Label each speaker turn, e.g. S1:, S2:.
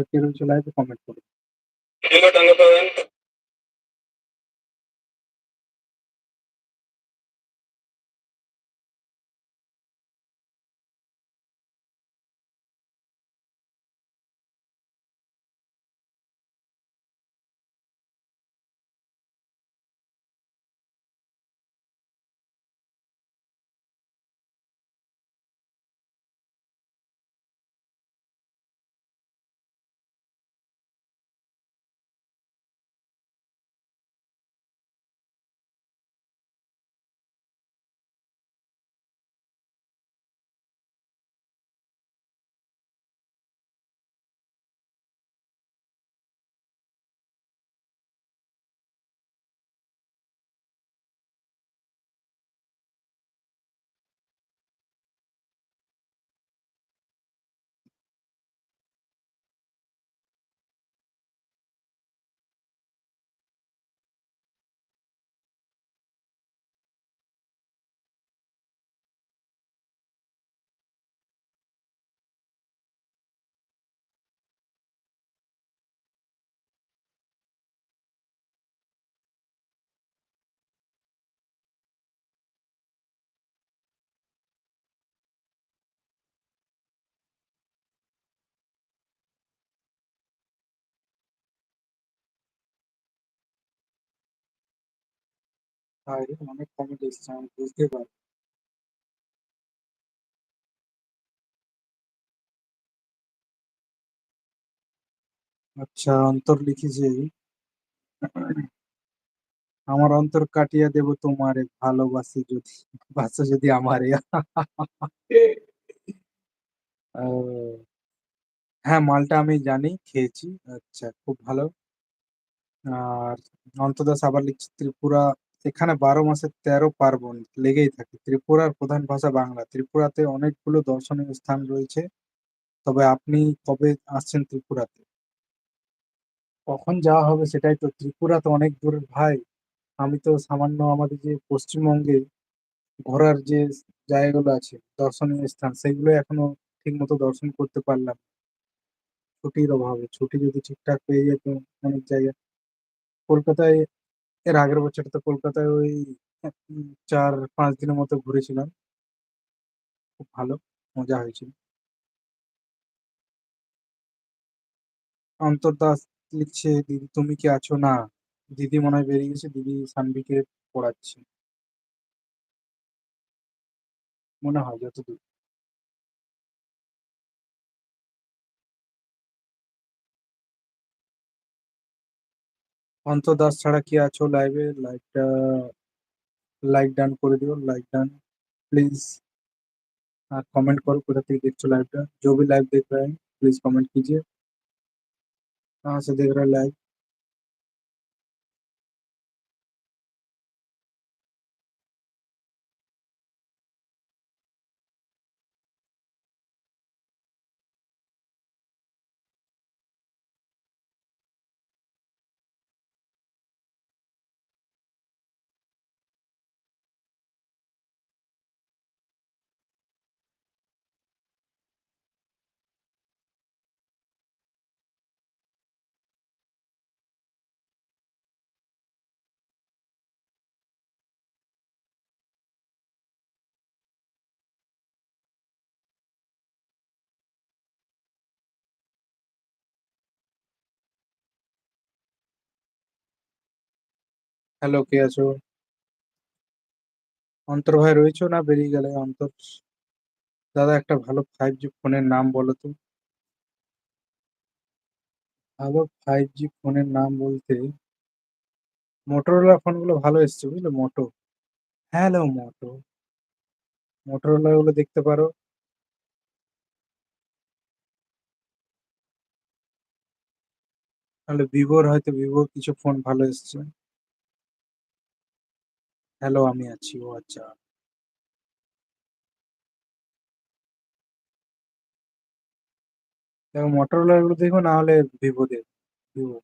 S1: কে রয়েছে লাইভে কমেন্ট করুন। বাইরে অনেক কমেন্ট এসেছে, আমি বুঝতে পারি। আচ্ছা, অন্তর লিখেছে, আমার অন্তর কাটিয়ে দেব তোমারে, ভালোবাসি যদি, বাসা যদি আমারে। হ্যাঁ, মালটা আমি জানি, খেয়েছি। আচ্ছা, খুব ভালো। আর অন্তদাস আবার লিখছে ত্রিপুরা, এখানে 12 মাসে 13 পার্বণ লেগেই থাকে। ত্রিপুরার প্রধান ভাষা বাংলা। ত্রিপুরাতে অনেকগুলো দর্শনীয় স্থান রয়েছে। তবে আপনি কবে আসছেন ত্রিপুরাতে? কখন যাওয়া হবে সেটাই তো, ত্রিপুরা তো অনেক দূরের ভাই। আমি তো সামান্য আমাদের যে পশ্চিমবঙ্গে ঘোরার যে জায়গাগুলো আছে, দর্শনীয় স্থান, সেগুলো এখনো ঠিক মতো দর্শন করতে পারলাম না। ছুটির অভাবে, ছুটি যদি ঠিকঠাক পেয়ে যেত অনেক জায়গা। কলকাতায় এর আগের বছর তো কলকাতায় ওই 4-5 দিনের মতো ঘুরেছিলাম। খুব ভালো, মজা হয়েছিল। অন্তর দাস লিখছে, দিদি তুমি কি আছো? না, দিদি মনে হয় বেরিয়ে গেছে, দিদি সানভিকে পড়াচ্ছে মনে হয় যতদূর। অন্তর দাস ছাড়া কি আছো লাইভে? লাইভটা লাইক ডান করে দিও, লাইক ডাन प्लीज। আর कमेंट करो कोथा থেকে দেখছো लाइवটা, जो भी लाइव देख रहे हैं प्लीज कमेंट कीजिए, कहाँ से देख रहे हैं लाइव। হ্যালো, কে আছো? অন্তর ভাই রয়েছো না বেরিয়ে গেলে? অন্তর দাদা, একটা ভালো 5G ফোনের নাম বলো তো। ভালো 5G ফোনের নাম বলতে মোটরোলা ফোনগুলো ভালো এসছে বুঝলে, মোটো। হ্যালো মোটো, মোটরোলা গুলো দেখতে পারো। তাহলে ভিভোর, হয়তো ভিভোর কিছু ফোন ভালো এসছে। হ্যালো, আমি আছি। ও আচ্ছা, দেখো মোটরোলা গুলো দেখো, না হলে ভিভো দেখো। ভিভো।